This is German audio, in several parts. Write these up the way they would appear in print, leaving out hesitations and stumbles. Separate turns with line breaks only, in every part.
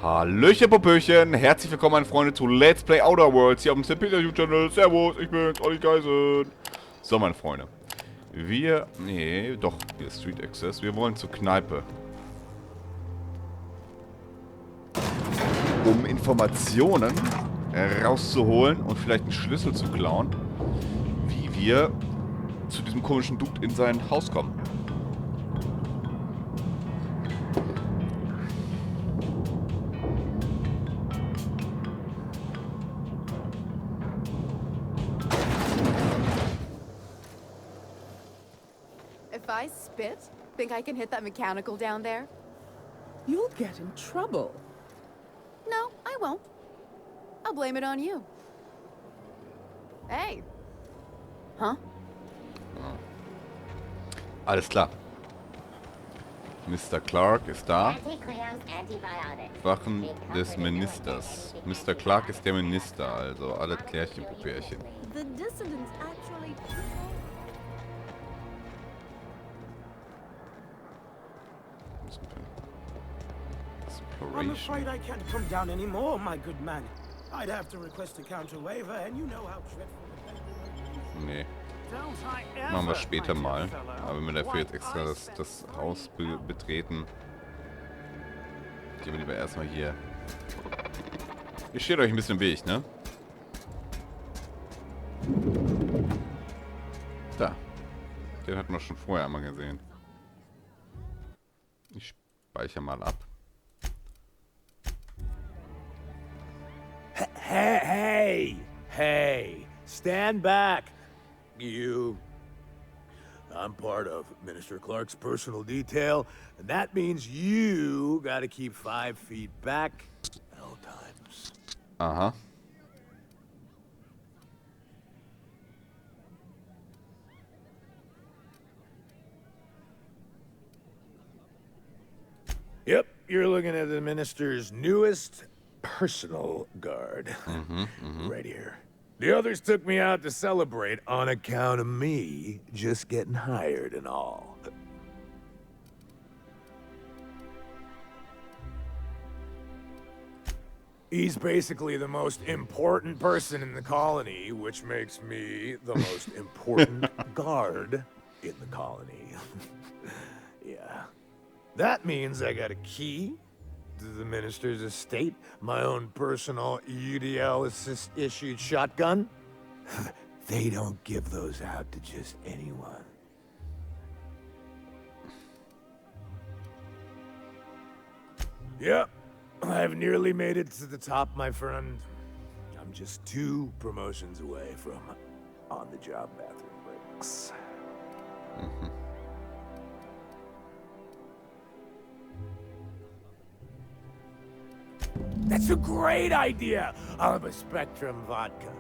Hallöchen, Popöchen, herzlich willkommen, meine Freunde, zu Let's Play Outer Worlds hier auf dem SadPizzaDude-Channel. Servus, ich bin's, Olli Geisen. So, meine Freunde. Hier ist Street Access. Wir wollen zur Kneipe. Um Informationen rauszuholen und vielleicht einen Schlüssel zu klauen, wie wir zu diesem komischen Dude in sein Haus kommen.
If I spit, think I can hit that mechanical down there?
You'll get in trouble.
No, I won't. I'll blame it on you. Hey. Huh?
Alles klar. Mr. Clark ist da. Wachen des Ministers. Mr. Clark ist der Minister, also alle Klärchen-Pupärchen.
The dissidents actually...
I'm afraid I can't come down anymore, my good man. I'd have to request a counter waiver, and you know how dreadful the
Nee. Machen wir später mal. Aber wenn wir dafür jetzt extra das Haus betreten, gehen wir lieber erstmal hier. Ihr steht euch ein bisschen im Weg, ne? Da. Den hatten wir schon vorher einmal gesehen. Ich speichere mal ab.
Hey, stand back, you. I'm part of Minister Clark's personal detail, and that means you gotta keep 5 feet back at all times.
Aha.
Yep, you're looking at the minister's newest personal guard. Right here. The others took me out to celebrate on account of me just getting hired and all. He's basically the most important person in the colony, which makes me the most important guard in the colony. Yeah. That means I got a key to the minister's estate, my own personal UDL-issued shotgun. They don't give those out to just anyone. Yep, I've nearly made it to the top, my friend. I'm just 2 promotions away from on-the-job bathroom breaks. That's a great idea! I'll have a Spectrum vodka.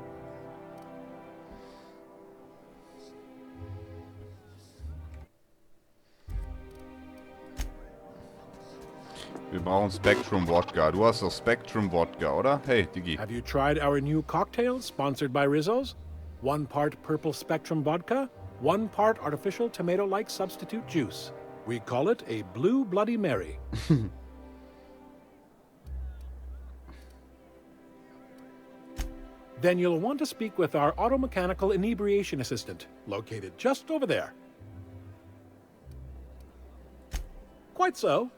Wir brauchen Spectrum Wodka. Du hast doch Spectrum Wodka, oder? Hey, Digi.
Have you tried our new cocktail sponsored by Rizzo's? 1 part purple Spectrum vodka, 1 part artificial tomato-like substitute juice. We call it a Blue Bloody Mary. Then you'll want to speak with our automechanical inebriation assistant, located just over there. Quite so,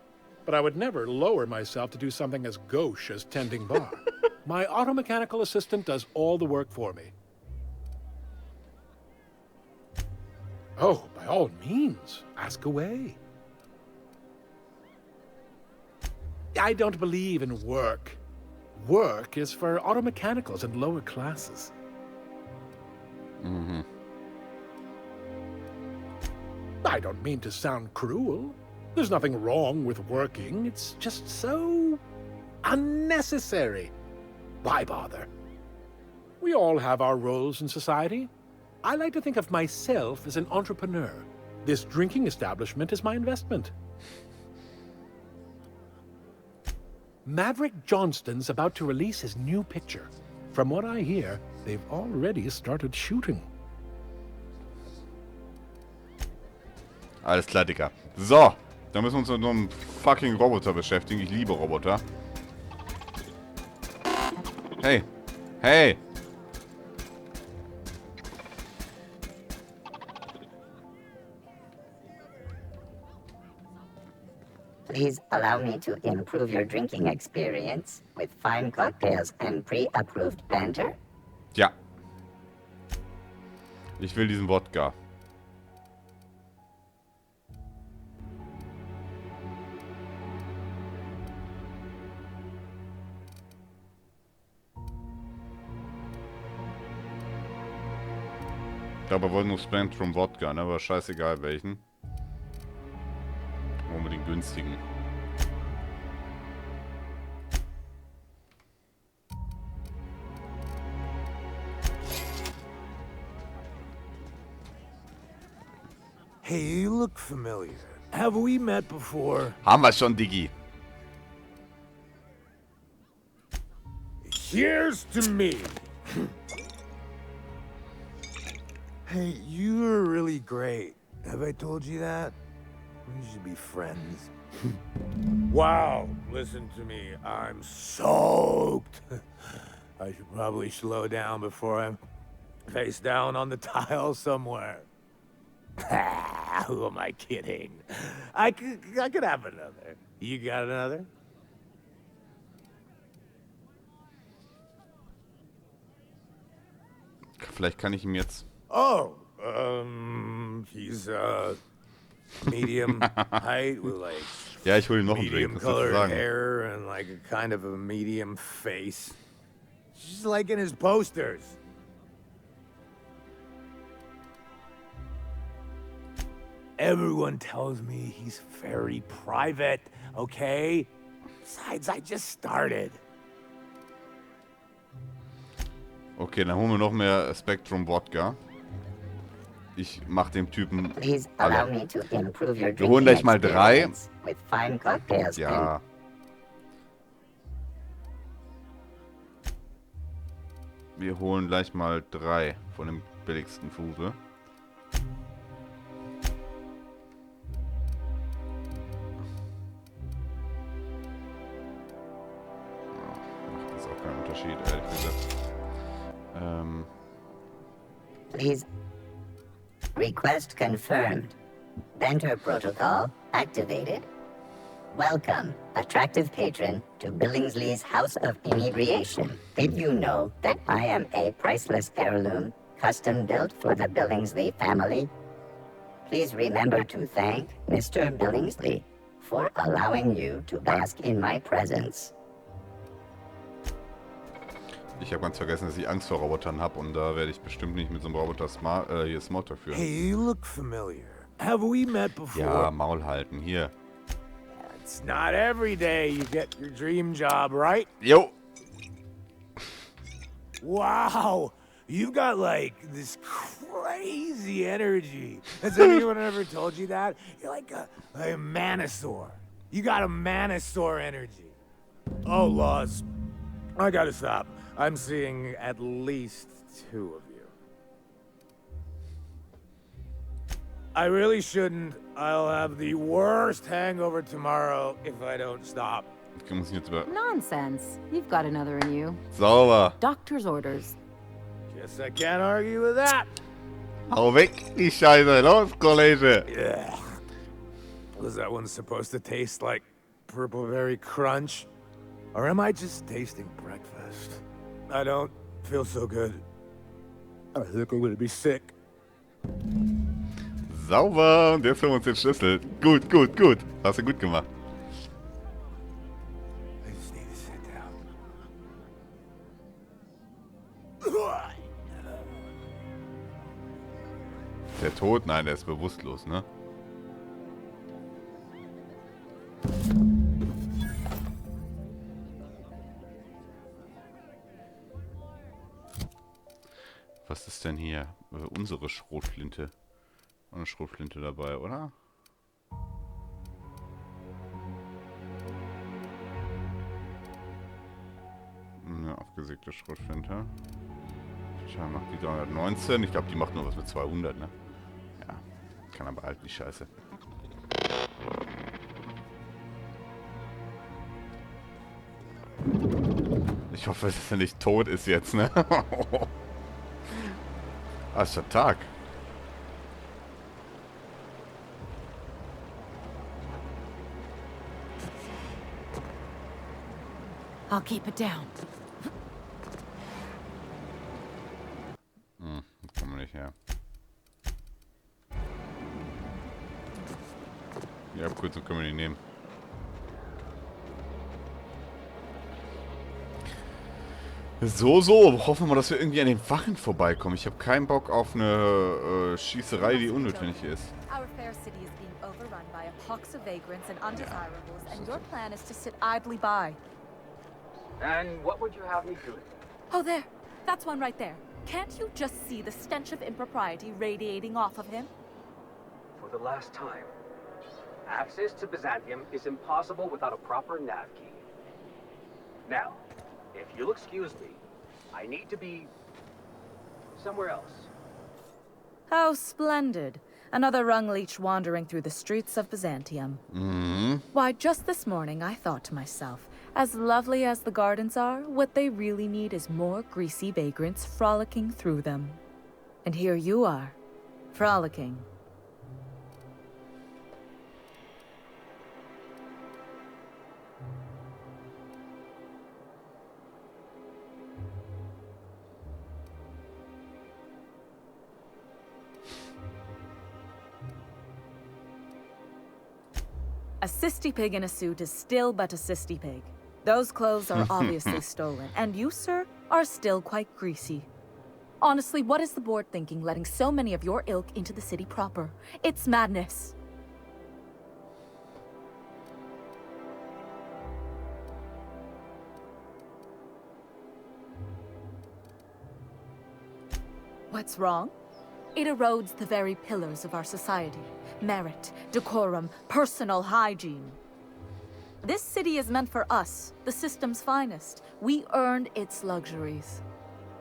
but I would never lower myself to do something as gauche as tending bar. My automechanical assistant does all the work for me. Oh, by all means, ask away. I don't believe in work. Work is for automechanicals and lower classes. I don't mean to sound cruel. There's nothing wrong with working. It's just so unnecessary. Why bother? We all have our roles in society. I like to think of myself as an entrepreneur. This drinking establishment is my investment. Maverick Johnston's about to release his new picture. From what I hear, they've already started shooting.
Alles klar, Dicker. So, dann müssen wir uns mit so einem fucking Roboter beschäftigen. Ich liebe Roboter. Hey. Hey.
Please allow me to improve your drinking experience with fine cocktails and pre-approved banter.
Ja. Ich will diesen Wodka. Ich glaube, wir wollen nur Spectrum Wodka, ne? Aber scheißegal welchen. Wollen wir den günstigen.
Hey, you look familiar. Have we met before?
Haben wir schon, Diggi.
Here's to me. Hey, you're really great. Have I told you that? We should be friends. Wow, listen to me. I'm soaked. I should probably slow down before I'm face down on the tile somewhere. Who am I kidding? I could have another. You got another?
Vielleicht kann ich ihm jetzt...
Oh, he's medium height with like
Ja, ich hole ihm noch einen Drink.
medium
Was soll ich
colored
sagen?
hair and like a kind of a medium face. Just like in his posters. Everyone tells me he's very private, okay? Besides, I just started.
Okay, dann holen wir noch mehr Spectrum Wodka. Ich mach dem Typen
Please allow
alle.
me to improve your
Wir holen
drinking
gleich mal 3.
experience with fine cocktails and
Ja. Wir holen gleich mal 3 von dem billigsten Fuse. Macht jetzt auch keinen Unterschied, ehrlich gesagt.
please. Request confirmed. Banter protocol activated. Welcome, attractive patron, to Billingsley's House of Inebriation. Did you know that I am a priceless heirloom, custom built for the Billingsley family? Please remember to thank Mr. Billingsley for allowing you to bask in my presence.
Ich habe ganz vergessen, dass ich Angst vor Robotern habe und da werde ich bestimmt nicht mit so einem Roboter hier Smalltalk führen.
Hey, you look familiar. Have we met before?
Ja, Maul halten, hier.
It's not every day you get your dream job, right?
Jo!
Wow, you got like this crazy energy. Has anyone ever told you that? You're like a manosaur. You got a manosaur energy. Oh, laws. I gotta stop. I'm seeing at least 2 of you. I really shouldn't. I'll have the worst hangover tomorrow if I don't stop.
Ich muss ihn jetzt über...
Nonsense. You've got another in you.
Sauber!
Doctor's orders.
Guess I can't argue with that.
Hau weg, die Scheiße! Los, Kollege!
Yeah. Was that one supposed to taste like purple berry crunch? Or am I just tasting breakfast? I don't feel so good. I think I'm gonna be sick.
Sauber! Und jetzt haben wir uns den Schlüssel. Gut, gut, gut. Hast du gut gemacht.
I just need to sit down.
Ist der tot? Nein, der ist bewusstlos, ne? Was ist denn hier? Unsere Schrotflinte. Eine Schrotflinte dabei, oder? Eine aufgesägte Schrotflinte. Tja, macht die 319. Ich glaube, die macht nur was mit 200, ne? Ja, kann aber halt die Scheiße. Ich hoffe, dass er nicht tot ist jetzt, ne? Ah, ist der Tag.
I'll keep it down.
Kommen wir nicht her. Die Abkürzung können wir nicht nehmen. So. Hoffen wir mal, dass wir irgendwie an den Wachen vorbeikommen. Ich habe keinen Bock auf eine Schießerei, die unnötig ist.
Our fair city is being overrun by a pox of vagrants and undesirables, and your plan is to sit idly by.
And what would you have me do?
Oh, there. That's one right there. Can't you just see the stench of impropriety radiating off of him?
For the last time, access to Byzantium is impossible without a proper nav key. Now, if you'll excuse me, I need to be somewhere else.
How splendid. Another rung leech wandering through the streets of Byzantium. Why, just this morning I thought to myself, as lovely as the gardens are, what they really need is more greasy vagrants frolicking through them. And here you are, frolicking. A cysty pig in a suit is still but a cysty pig. Those clothes are obviously stolen, and you, sir, are still quite greasy. Honestly, what is the board thinking letting so many of your ilk into the city proper? It's madness. What's wrong? It erodes the very pillars of our society. Merit, decorum, personal hygiene. This city is meant for us, the system's finest. We earned its luxuries.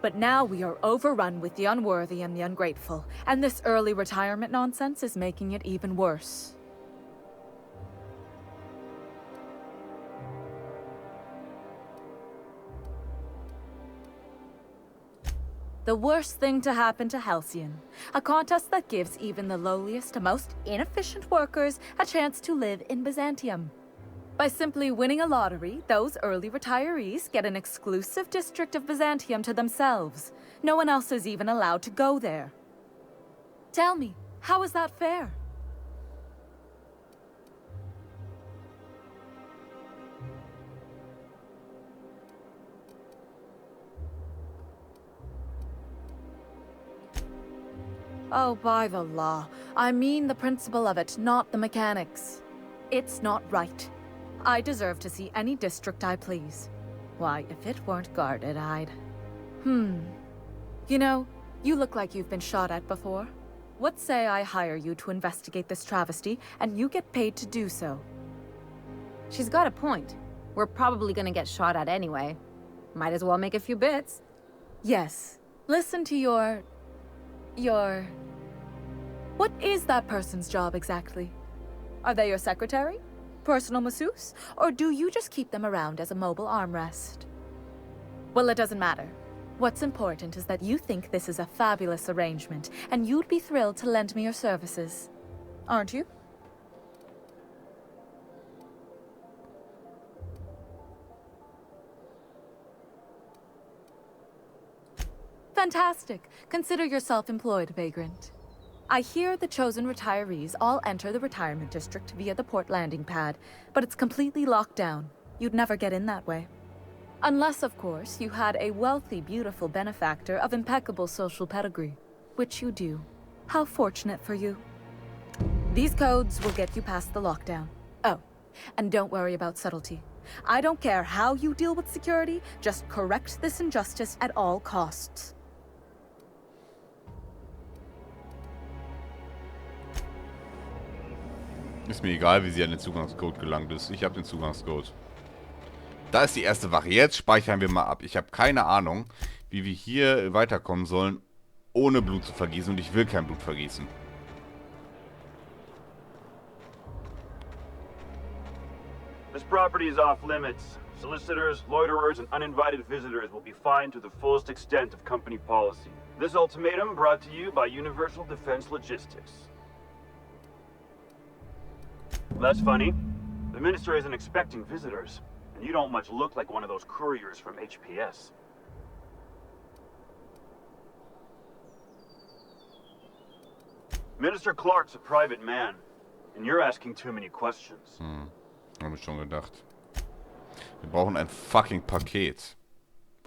But now we are overrun with the unworthy and the ungrateful, and this early retirement nonsense is making it even worse. The worst thing to happen to Halcyon. A contest that gives even the lowliest and most inefficient workers a chance to live in Byzantium. By simply winning a lottery, those early retirees get an exclusive district of Byzantium to themselves. No one else is even allowed to go there. Tell me, how is that fair? Oh, by the law. I mean the principle of it, not the mechanics. It's not right. I deserve to see any district I please. Why, if it weren't guarded, I'd... You know, you look like you've been shot at before. What say I hire you to investigate this travesty, and you get paid to do so?
She's got a point. We're probably gonna get shot at anyway. Might as well make a few bits.
Yes. Listen to your... What is that person's job exactly? Are they your secretary? Personal masseuse? Or do you just keep them around as a mobile armrest? Well, it doesn't matter. What's important is that you think this is a fabulous arrangement, and you'd be thrilled to lend me your services. Aren't you? Fantastic. Consider yourself employed, vagrant. I hear the chosen retirees all enter the retirement district via the port landing pad, but it's completely locked down. You'd never get in that way. Unless, of course, you had a wealthy, beautiful benefactor of impeccable social pedigree, which you do. How fortunate for you. These codes will get you past the lockdown. Oh, and don't worry about subtlety. I don't care how you deal with security, just correct this injustice at all costs.
Ist mir egal, wie sie an den Zugangscode gelangt ist. Ich habe den Zugangscode. Da ist die erste Wache. Jetzt speichern wir mal ab. Ich habe keine Ahnung, wie wir hier weiterkommen sollen, ohne Blut zu vergießen. Und ich will kein Blut vergießen.
This property is off limits. Solicitors, loiterers, and uninvited visitors will be fined to the fullest extent of company policy. This ultimatum brought to you by Universal Defense Logistics. That's funny. The Minister isn't expecting visitors, and you don't much look like one of those couriers from HPS. Minister Clark's a private man, and you're asking too many questions.
Habe ich schon gedacht. Wir brauchen ein fucking Paket.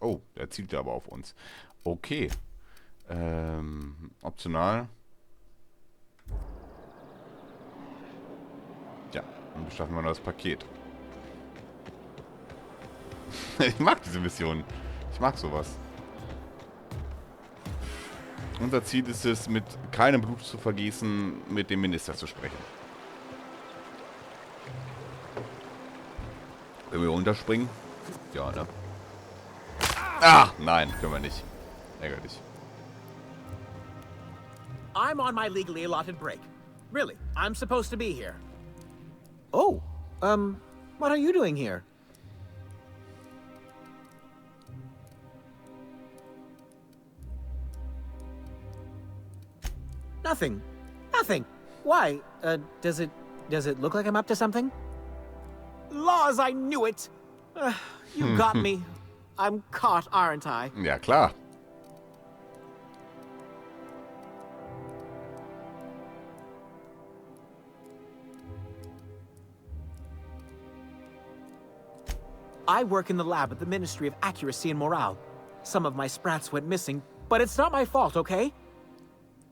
Oh, der zielt ja aber auf uns. Okay. Optional. Ja, dann beschaffen wir das Paket. Ich mag diese Mission. Ich mag sowas. Unser Ziel ist es, mit keinem Blut zu vergießen, mit dem Minister zu sprechen. Können wir runterspringen? Ja, ne? Ah, nein, können wir nicht. Ärgerlich.
I'm on my legally allotted break. Really, I'm supposed to be here. Oh, what are you doing here? Nothing. Nothing. Why? Does it look like I'm up to something? Laws, I knew it! You got me. I'm caught, aren't I?
Ja, klar.
I work in the lab at the Ministry of Accuracy and Morale. Some of my sprats went missing, but it's not my fault, okay?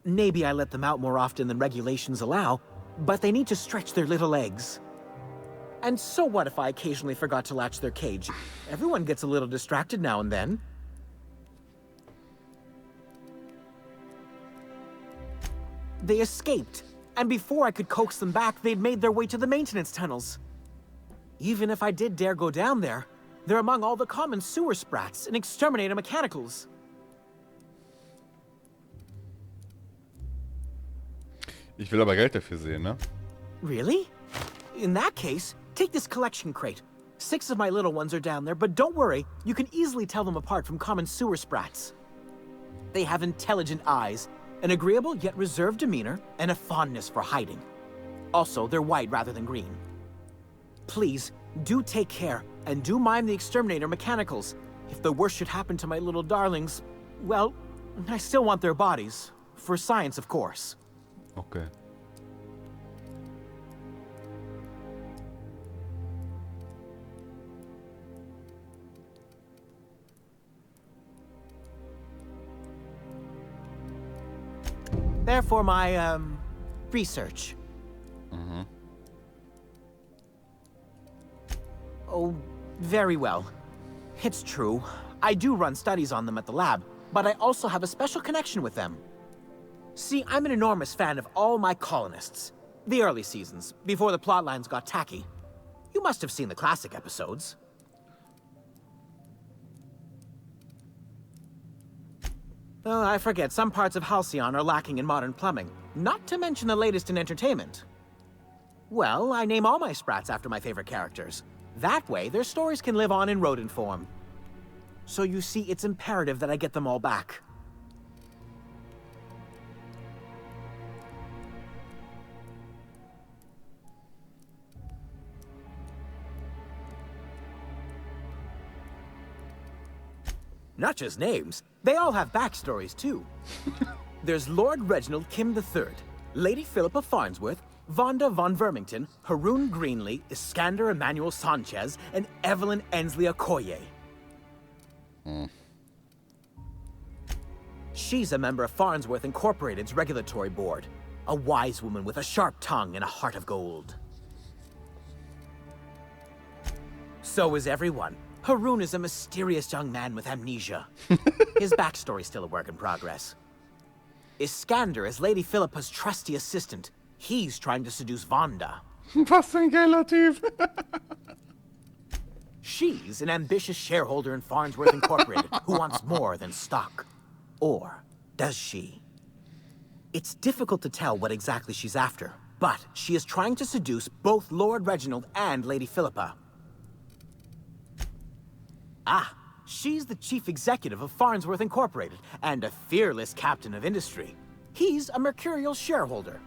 Maybe I let them out more often than regulations allow, but they need to stretch their little legs. And so what if I occasionally forgot to latch their cage? Everyone gets a little distracted now and then. They escaped, and before I could coax them back, they'd made their way to the maintenance tunnels. Even if I did dare go down there, they're among all the common sewer sprats and exterminator mechanicals.
Ich will aber Geld dafür sehen, ne?
Really? In that case, take this collection crate. 6 of my little ones are down there, but don't worry, you can easily tell them apart from common sewer sprats. They have intelligent eyes, an agreeable yet reserved demeanor, and a fondness for hiding. Also, they're white rather than green. Please, do take care, and do mind the exterminator mechanicals. If the worst should happen to my little darlings, well, I still want their bodies. For science, of course.
Okay.
Therefore, my, research. Oh, very well. It's true. I do run studies on them at the lab, but I also have a special connection with them. See, I'm an enormous fan of all my colonists. The early seasons, before the plotlines got tacky. You must have seen the classic episodes. Oh, I forget, some parts of Halcyon are lacking in modern plumbing. Not to mention the latest in entertainment. Well, I name all my sprats after my favorite characters. That way, their stories can live on in rodent form. So you see, it's imperative that I get them all back. Not just names, they all have backstories too. There's Lord Reginald Kim III, Lady Philippa Farnsworth, Vonda von Vermington, Haroon Greenlee, Iskander Emmanuel Sanchez, and Evelyn Ensley Okoye. She's a member of Farnsworth Incorporated's regulatory board. A wise woman with a sharp tongue and a heart of gold. So is everyone. Haroon is a mysterious young man with amnesia. His backstory's still a work in progress. Iskander is Lady Philippa's trusty assistant. He's trying to seduce Vonda.
Was ein geiler Typ.
She's an ambitious shareholder in Farnsworth Incorporated who wants more than stock. Or does she? It's difficult to tell what exactly she's after, but she is trying to seduce both Lord Reginald and Lady Philippa. Ah, she's the chief executive of Farnsworth Incorporated and a fearless captain of industry. He's a mercurial shareholder.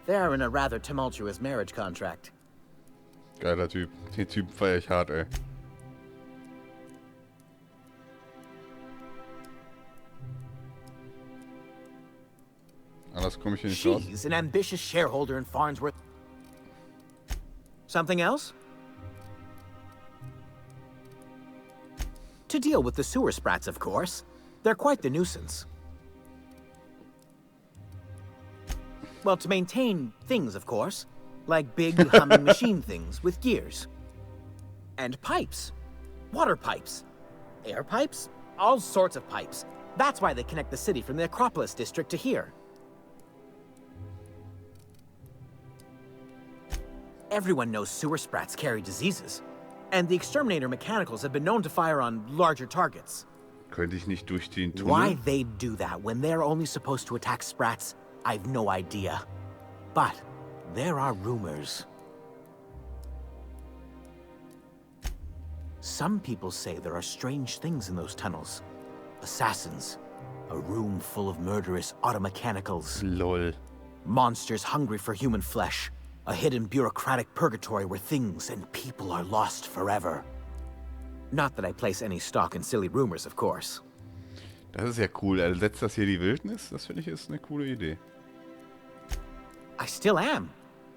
They're in a rather tumultuous marriage contract.
Geiler Typ. Den Typ feier ich hart, ey. Anders komme ich hier nicht raus.
She's an ambitious shareholder in Farnsworth. Something else? To deal with the sewer sprats, of course. They're quite the nuisance. Well, to maintain things, of course. Like big, humming machine things with gears. And pipes. Water pipes. Air pipes. All sorts of pipes. That's why they connect the city from the Acropolis district to here. Everyone knows sewer sprats carry diseases. And the exterminator mechanicals have been known to fire on larger targets.
Könnte ich nicht durch den Tunnel?
Why they'd do that when they're only supposed to attack sprats, I've no idea. But there are rumors. Some people say there are strange things in those tunnels. Assassins. A room full of murderous automechanicals.
Lol.
Monsters hungry for human flesh. A hidden bureaucratic purgatory where things and people are lost forever. Not that I place any stock in silly rumors, of course.
Das ist ja cool. Ersetzt das hier die Wildnis? Das finde ich ist eine coole Idee.
I still am.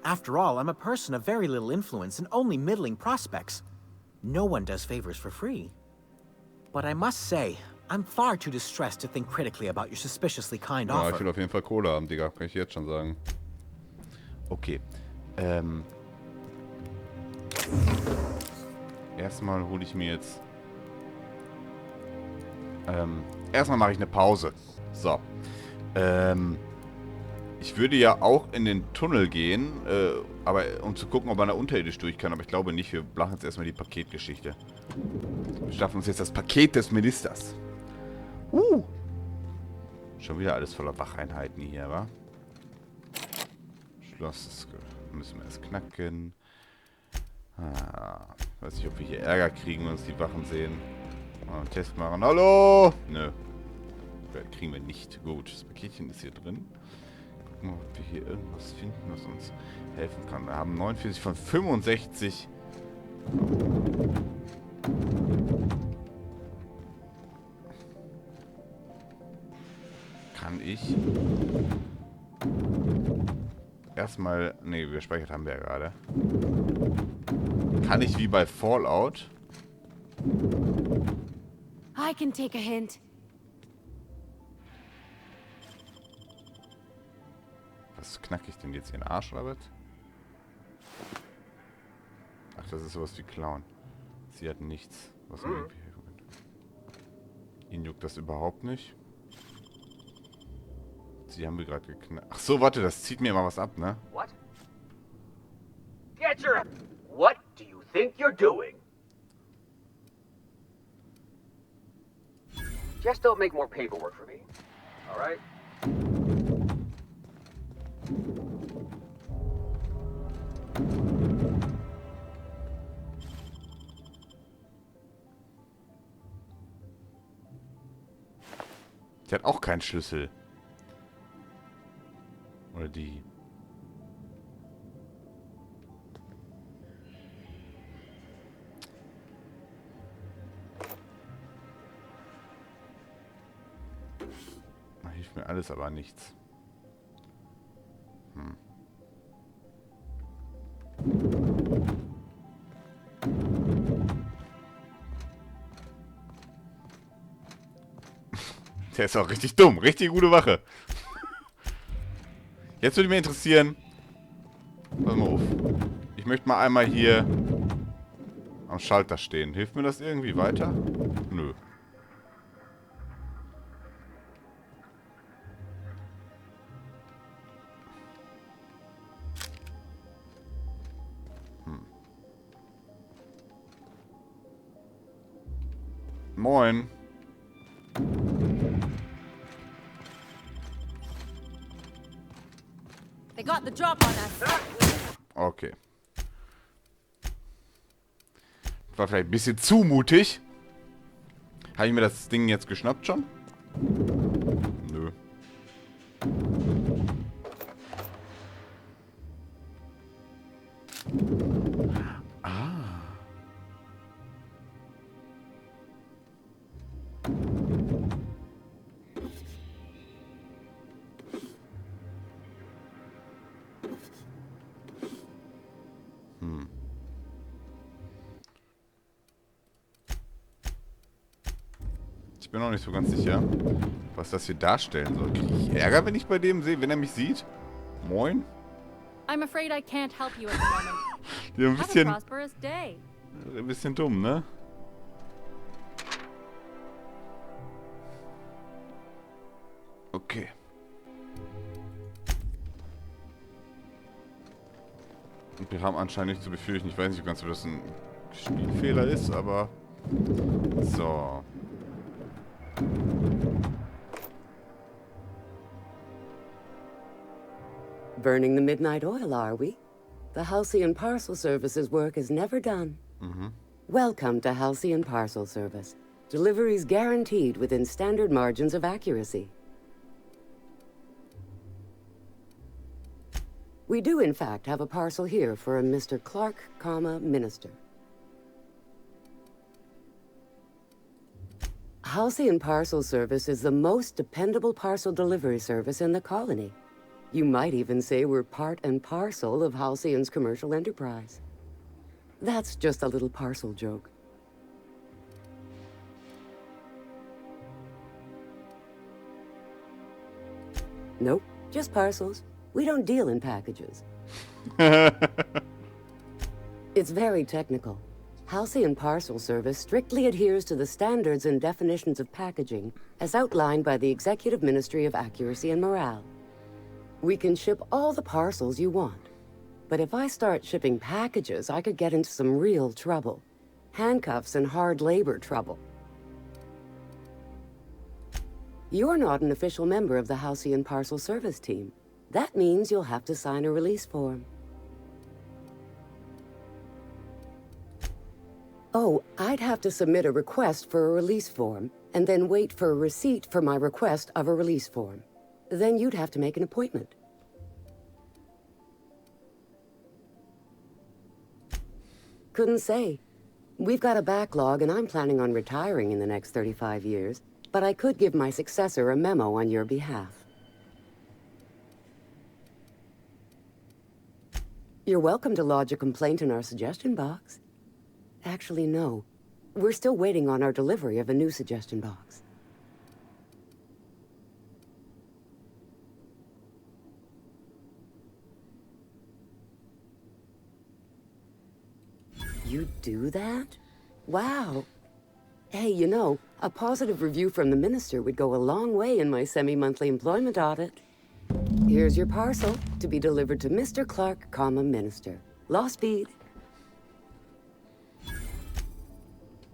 After all, I'm a person of very little influence and only middling prospects. No one does favors for free. But I must say, I'm far too distressed to think critically about your suspiciously kind
Ja,
offer.
ich will auf jeden Fall Kohle haben, Digga. Kann ich jetzt schon sagen. Okay. Erstmal hole ich mir jetzt... erstmal mache ich eine Pause. So. Ich würde ja auch in den Tunnel gehen, aber um zu gucken, ob man da unterirdisch durch kann. Aber ich glaube nicht. Wir machen jetzt erstmal die Paketgeschichte. Wir schaffen uns jetzt das Paket des Ministers. Schon wieder alles voller Wacheinheiten hier, wa? Schloss müssen wir erst knacken. Weiß nicht, ob wir hier Ärger kriegen, wenn uns die Wachen sehen. Mal einen Test machen. Hallo! Nö. Kriegen wir nicht. Gut, das Paketchen ist hier drin. Gucken wir, ob wir hier irgendwas finden, was uns helfen kann. Wir haben 49 von 65. Kann ich... Erstmal... Ne, gespeichert haben wir ja gerade. Kann ich wie bei Fallout...
I can take a hint.
Was knacke ich denn jetzt hier in den Arsch, oder was? Ach, das ist sowas wie Clown. Sie hat nichts, was mir irgendwie helfen könnte. Ihn juckt das überhaupt nicht. Sie haben wir gerade geknackt. Ach so, warte, das zieht mir mal was ab, ne?
What? Get your... What do you think you're doing? Just don't make more paperwork for me. All right?
Die hat auch keinen Schlüssel. Oder die. Da hilft mir alles aber nichts. Der ist auch richtig dumm. Richtig gute Wache. Jetzt würde mich interessieren... Pass mal auf. Ich möchte mal einmal hier am Schalter stehen. Hilft mir das irgendwie weiter? Nö. Moin.
They got the drop on us.
Okay. War vielleicht ein bisschen zu mutig. Habe ich mir das Ding jetzt geschnappt schon? Nö. Ah. Ich bin noch nicht so ganz sicher, was das hier darstellen soll. Kriege ich Ärger, wenn ich bei dem sehe, wenn er mich sieht? Moin?
I'm afraid I can't help you at the moment.
Ja,
Have a prosperous day.
ein bisschen dumm, ne? Okay. Und wir haben anscheinend nichts zu befürchten. Ich weiß nicht ganz, ob das ein Spielfehler ist, aber... So.
Burning the midnight oil, are we? The Halcyon Parcel Service's work is never done. Welcome to Halcyon Parcel Service. Deliveries guaranteed within standard margins of accuracy. We do, in fact, have a parcel here for a Mr. Clark, Minister. Halcyon Parcel Service is the most dependable parcel delivery service in the colony. You might even say we're part and parcel of Halcyon's commercial enterprise. That's just a little parcel joke. Nope, just parcels. We don't deal in packages. It's very technical. Halcyon Parcel Service strictly adheres to the standards and definitions of packaging as outlined by the Executive Ministry of Accuracy and Morale. We can ship all the parcels you want. But if I start shipping packages, I could get into some real trouble. Handcuffs and hard labor trouble. You're not an official member of the Halcyon Parcel Service team. That means you'll have to sign a release form. Oh, I'd have to submit a request for a release form, and then wait for a receipt for my request of a release form. Then you'd have to make an appointment. Couldn't say. We've got a backlog, and I'm planning on retiring in the next 35 years, but I could give my successor a memo on your behalf. You're welcome to lodge a complaint in our suggestion box. Actually, no. We're still waiting on our delivery of a new suggestion box. You do that? Wow. Hey, you know, a positive review from the minister would go a long way in my semi-monthly employment audit. Here's your parcel to be delivered to Mr. Clark, Minister. Law speed.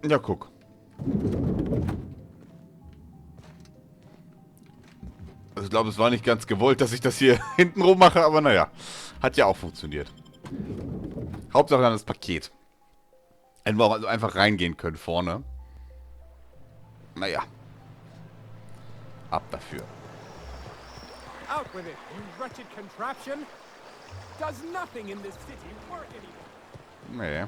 Ja, guck. Also ich glaube, es war nicht ganz gewollt, dass ich das hier hintenrum mache, aber naja. Hat ja auch funktioniert. Hauptsache dann das Paket. Hätten wir auch also einfach reingehen können vorne. Naja. Ab dafür.
Out with it, you wretched contraption! Does nothing in this city work anymore?
Nee.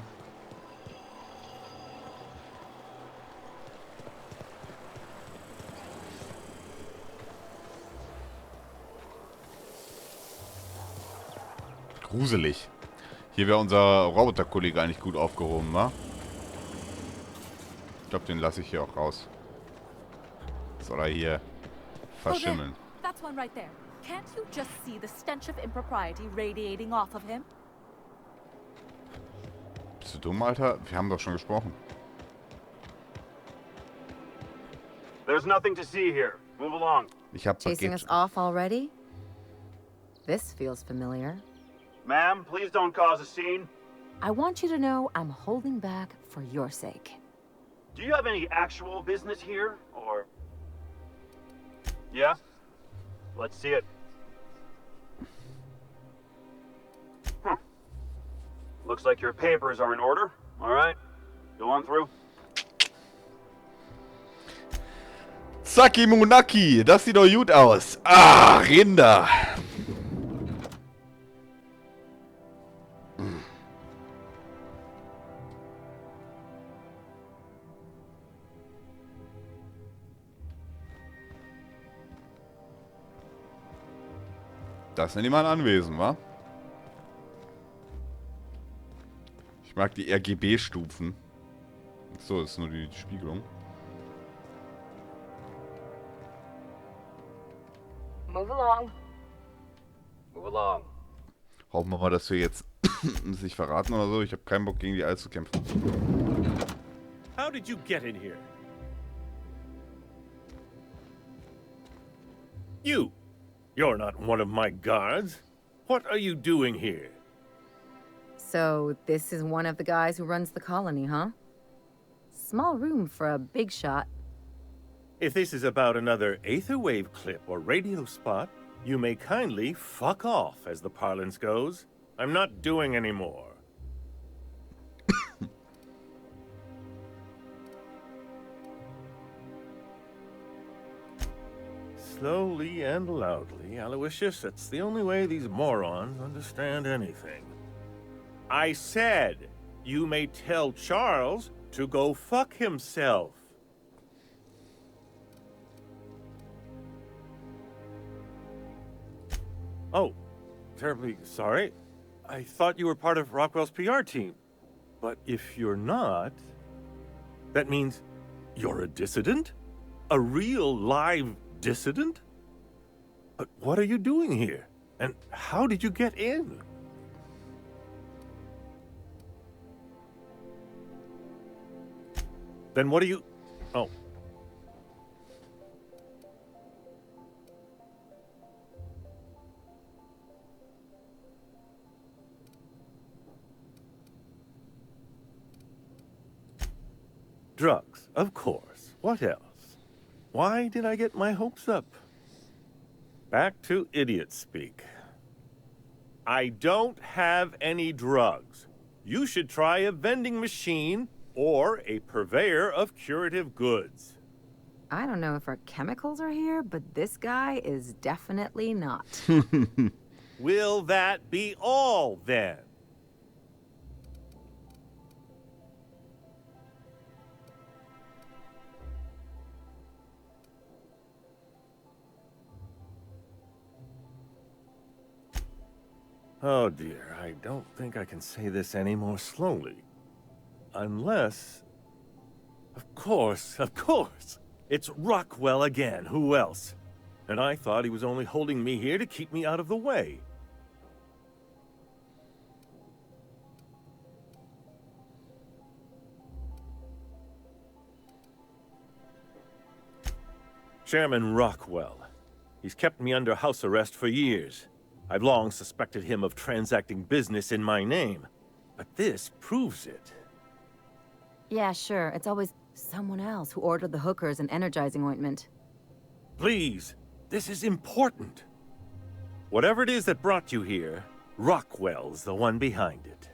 Gruselig. Hier wäre unser Roboterkollege eigentlich gut aufgehoben, wa? Ich glaube, den lasse ich hier auch raus. Soll er hier verschimmeln.
Oh, that's one right there. Can't you just see the stench of impropriety radiating off of him?
Bist du dumm, Alter? Wir haben doch schon gesprochen.
There's nothing to see here. Move along.
Ich hab
Chasing us off already? This feels familiar.
Ma'am, please don't cause a scene.
I want you to know I'm holding back for your sake.
Do you have any actual business here, or... Yeah? Let's see it. Looks like your papers are in order. All right. Go on through.
Saki Munaki. Das sieht doch gut aus. Ah, Rinder. Da ist ja niemand anwesend, wa? Ich mag die RGB-Stufen. So, ist nur die Spiegelung.
Move along. Move along.
Hoffen wir mal, dass wir jetzt sich verraten oder so. Ich habe keinen Bock, gegen die All zu kämpfen.
How did you get in here? You're not one of my guards. What are you doing here?
So, this is one of the guys who runs the colony, huh? Small room for a big shot.
If this is about another Aetherwave clip or radio spot, you may kindly fuck off, as the parlance goes. I'm not doing any more. Slowly and loudly, Aloysius, that's the only way these morons understand anything. I said, you may tell Charles to go fuck himself. Oh, terribly sorry. I thought you were part of Rockwell's PR team. But if you're not, that means you're a dissident? A real live dissident? But what are you doing here? And how did you get in? Then what are you... Oh. Drugs, of course. What else? Why did I get my hopes up? Back to idiot speak. I don't have any drugs. You should try a vending machine or a purveyor of curative goods.
I don't know if our chemicals are here, but this guy is definitely not.
Will that be all, then? Oh dear, I don't think I can say this any more slowly. Unless... Of course. It's Rockwell again, who else? And I thought he was only holding me here to keep me out of the way. Chairman Rockwell. He's kept me under house arrest for years. I've long suspected him of transacting business in my name, but this proves it.
Yeah, sure. It's always someone else who ordered the hookers and energizing ointment.
Please, this is important. Whatever it is that brought you here, Rockwell's the one behind it.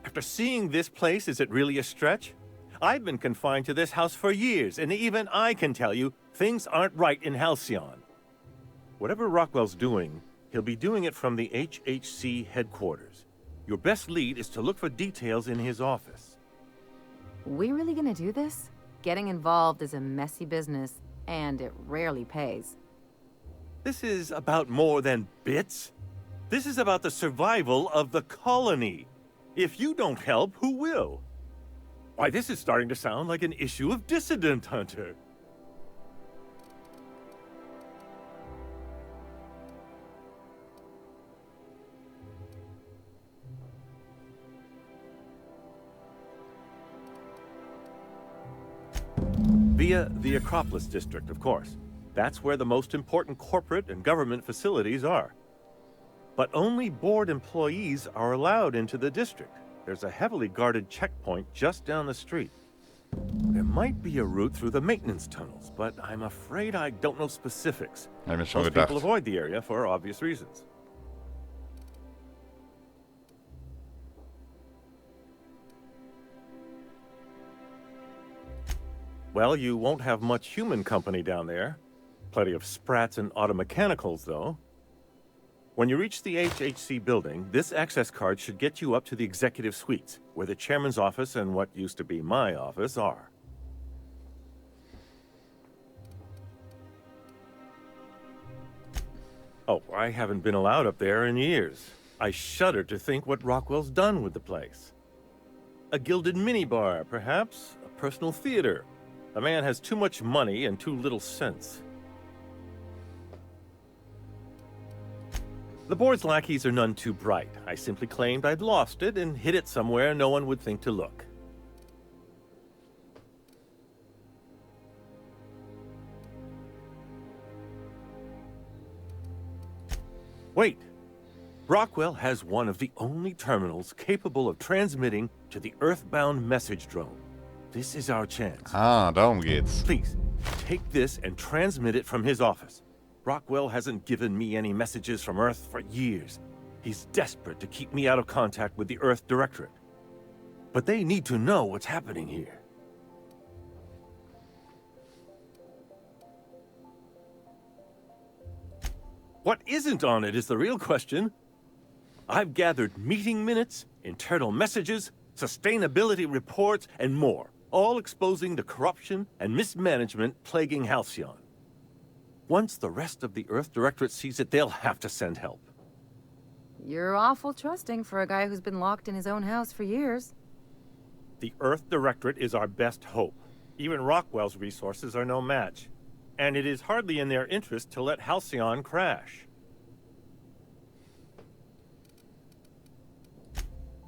After seeing this place, is it really a stretch? I've been confined to this house for years, and even I can tell you, things aren't right in Halcyon. Whatever Rockwell's doing, he'll be doing it from the HHC headquarters. Your best lead is to look for details in his office.
We really gonna do this? Getting involved is a messy business, and it rarely pays.
This is about more than bits. This is about the survival of the colony. If you don't help, who will? Why, this is starting to sound like an issue of Dissident Hunter. Via the Acropolis District, of course. That's where the most important corporate and government facilities are. But only board employees are allowed into the district. There's a heavily guarded checkpoint just down the street. There might be a route through the maintenance tunnels, but I'm afraid I don't know specifics.
Hab ich mir schon
Most
gedacht.
people avoid the area for obvious reasons. Well, you won't have much human company down there. Plenty of sprats and automechanicals, though. When you reach the HHC building, this access card should get you up to the executive suites, where the chairman's office and what used to be my office are. Oh, I haven't been allowed up there in years. I shudder to think what Rockwell's done with the place. A gilded minibar, perhaps? A personal theater. The man has too much money and too little sense. The board's lackeys are none too bright. I simply claimed I'd lost it and hid it somewhere no one would think to look. Wait. Rockwell has one of the only terminals capable of transmitting to the Earthbound message drone. This is our chance.
Ah, darum geht's.
Please, take this and transmit it from his office. Rockwell hasn't given me any messages from Earth for years. He's desperate to keep me out of contact with the Earth Directorate. But they need to know what's happening here. What isn't on it is the real question. I've gathered meeting minutes, internal messages, sustainability reports, and more, all exposing the corruption and mismanagement plaguing Halcyon. Once the rest of the Earth Directorate sees it, they'll have to send help.
You're awful trusting for a guy who's been locked in his own house for years.
The Earth Directorate is our best hope. Even Rockwell's resources are no match. And it is hardly in their interest to let Halcyon crash.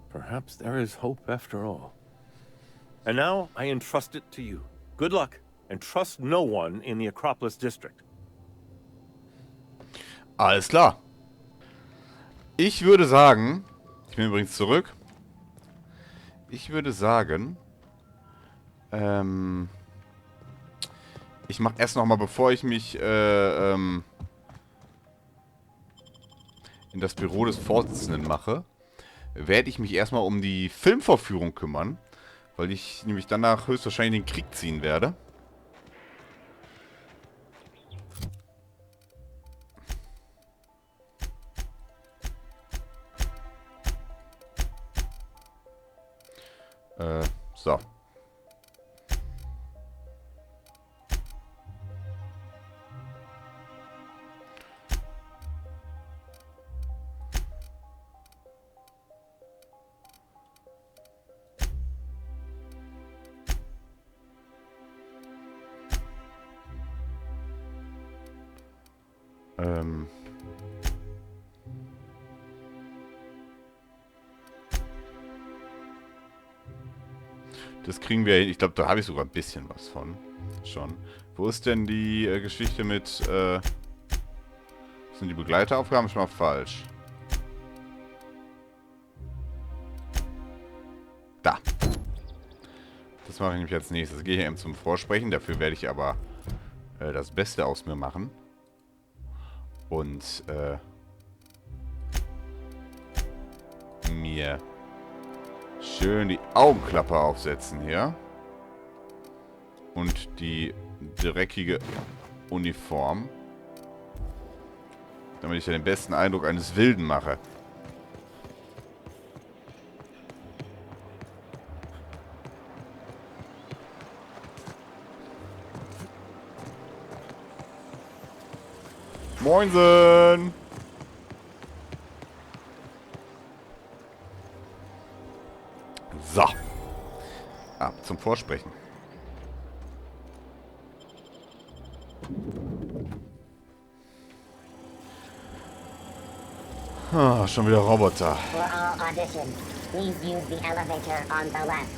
Perhaps there is hope after all. And now I entrust it to you. Good luck, and trust no one in the Acropolis District.
Alles klar. Ich würde sagen, ich bin übrigens zurück. Ich würde sagen, ich mache erst nochmal, bevor ich mich in das Büro des Vorsitzenden mache, werde ich mich erstmal um die Filmvorführung kümmern, weil ich nämlich danach höchstwahrscheinlich in den Krieg ziehen werde. So. Das kriegen wir hin. Ich glaube, da habe ich sogar ein bisschen was von. Schon. Wo ist denn die Geschichte mit... sind die Begleiteraufgaben schon mal falsch? Da. Das mache ich nämlich als nächstes. Gehe hier eben zum Vorsprechen. Dafür werde ich aber das Beste aus mir machen. Und mir schön die Augenklappe aufsetzen hier. Und die dreckige Uniform. Damit ich ja den besten Eindruck eines Wilden mache. Moinsen! So. Ab zum Vorsprechen. Ah, schon wieder Roboter.
For all auditions, please use the elevator on the left.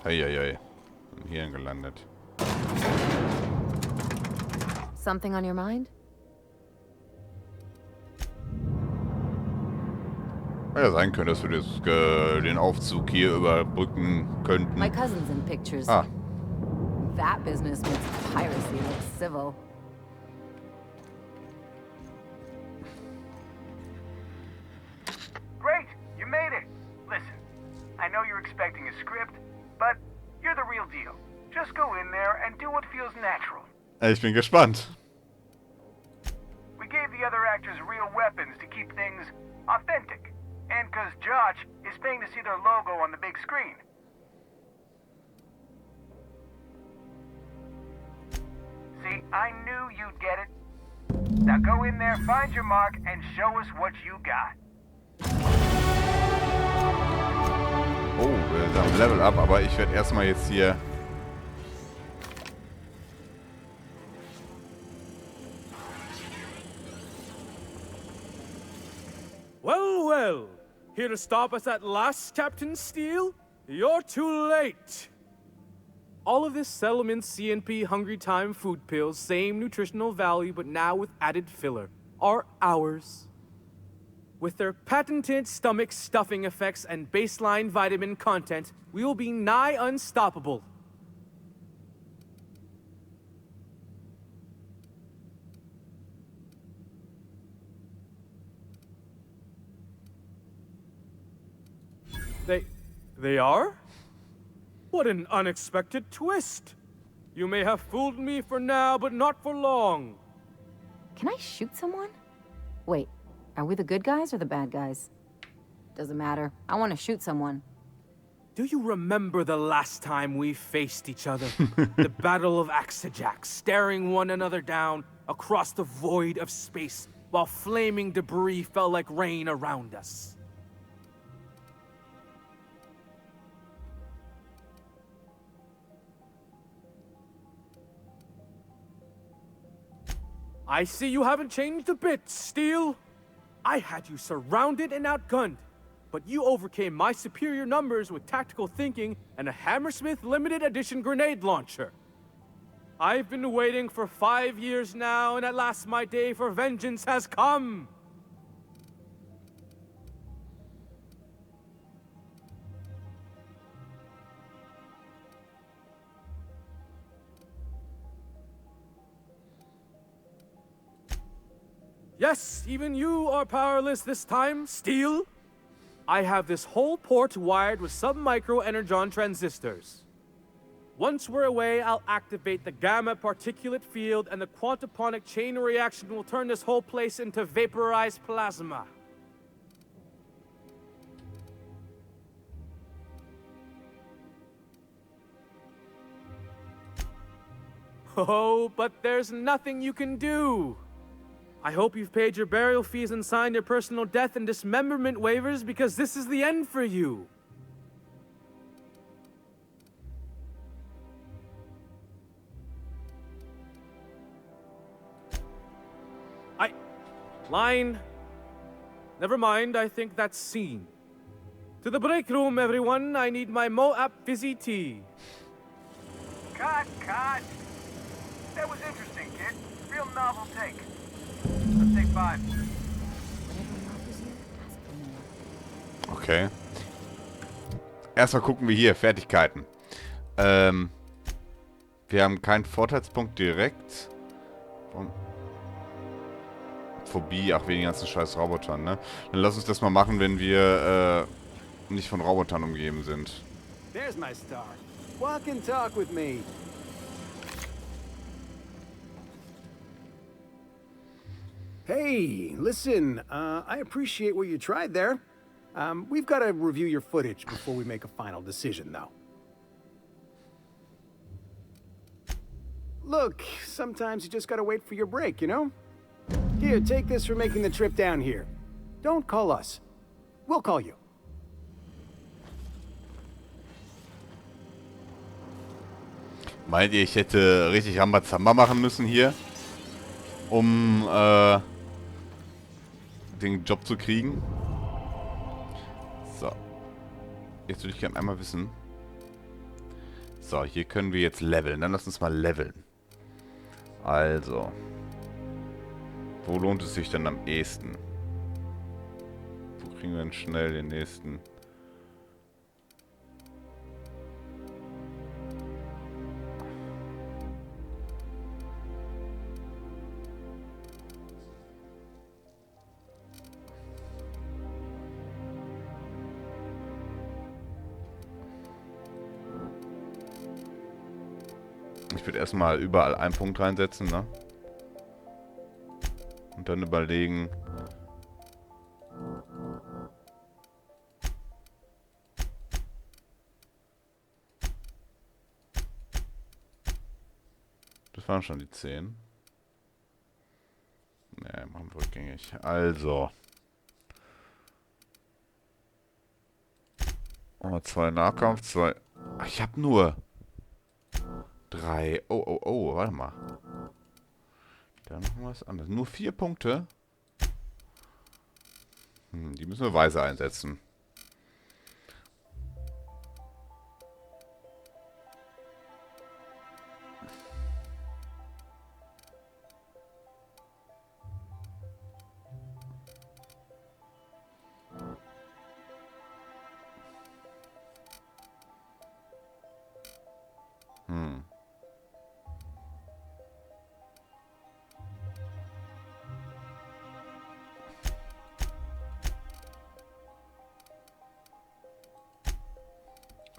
Eieiei. Bin hier gelandet.
Something on your mind?
Ja, sein könnte, dass wir das, den Aufzug hier überbrücken könnten.
My cousin's in pictures.
Ah.
That business makes piracy look civil.
Great! You made it! Listen, I know you're expecting a script, but you're the real deal. Just go in there and do what feels natural.
Ich bin gespannt.
We gave the other actors real weapons to keep things authentic. And because Josh is paying to see their logo on the big screen. See, I knew you'd get it. Now go in there, find your mark, and show us what you got.
Oh, wir haben Level Up, aber ich werde erstmal jetzt hier...
Well, well. Here to stop us at last, Captain Steele? You're too late. All of this settlement CNP Hungry Time food pills, same nutritional value, but now with added filler, are ours. With their patented stomach stuffing effects and baseline vitamin content, we will be nigh unstoppable. They are? What an unexpected twist! You may have fooled me for now, but not for long.
Can I shoot someone? Wait, are we the good guys or the bad guys? Doesn't matter. I want to shoot someone.
Do you remember the last time we faced each other? The Battle of Axejack, staring one another down across the void of space while flaming debris fell like rain around us. I see you haven't changed a bit, Steele. I had you surrounded and outgunned, but you overcame my superior numbers with tactical thinking and a Hammersmith limited edition grenade launcher. I've been waiting for 5 years now, and at last my day for vengeance has come. Yes, even you are powerless this time, Steele. I have this whole port wired with sub-micro energon transistors. Once we're away, I'll activate the gamma particulate field and the quantaponic chain reaction will turn this whole place into vaporized plasma. Oh, but there's nothing you can do. I hope you've paid your burial fees and signed your personal death and dismemberment waivers, because this is the end for you. Line. Never mind, I think that's scene. To the break room, everyone. I need my Moab fizzy tea.
Cut! That was interesting, kid. Real novel take. Let's take 5.
Okay. Erstmal gucken wir hier. Fertigkeiten. Wir haben keinen Vorteilspunkt direkt. Phobie, ach, wegen den ganzen scheiß Robotern, ne? Dann lass uns das mal machen, wenn wir nicht von Robotern umgeben sind.
There's my star. Walk and talk with me. Hey, listen, I appreciate what you tried there. We've got to review your footage before we make a final decision, though. Look, sometimes you just gotta wait for your break, you know? Here, take this for making the trip down here. Don't call us. We'll call you.
Meint ihr, ich hätte richtig Rambazamba machen müssen hier, um den Job zu kriegen? So. Jetzt würde ich gerne einmal wissen. So, hier können wir jetzt leveln. Dann lass uns mal leveln. Also. Wo lohnt es sich denn am ehesten? kriegen wir dann schnell den nächsten. Ich würde erstmal überall einen Punkt reinsetzen, ne? Und dann überlegen. Das waren schon die 10. Ne, machen wir rückgängig. Also. 2 Nahkampf, 2. Ach, ich habe nur 3. Oh, warte mal. Da noch was anderes. Nur 4 Punkte. Die müssen wir weise einsetzen.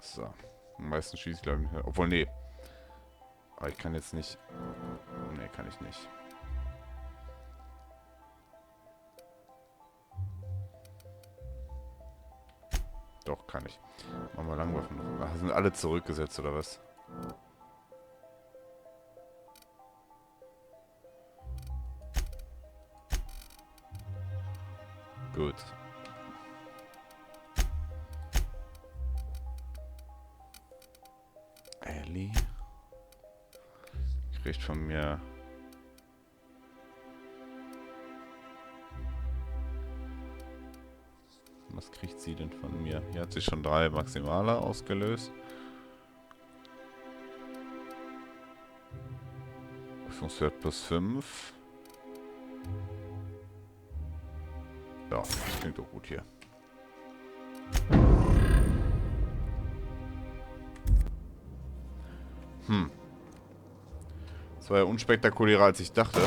So. Am meisten schieße ich, glaube ich, nicht. Obwohl, nee. Aber ich kann jetzt nicht. Nee, kann ich nicht. Doch, kann ich. Machen wir Langwaffen noch. Ach, sind alle zurückgesetzt, oder was? Gut. Ellie kriegt von mir was kriegt sie denn von mir? Hier hat sie schon 3 Maximale ausgelöst. Rüstungswert plus 5. Ja, das klingt doch gut hier. Das war ja unspektakulärer, als ich dachte.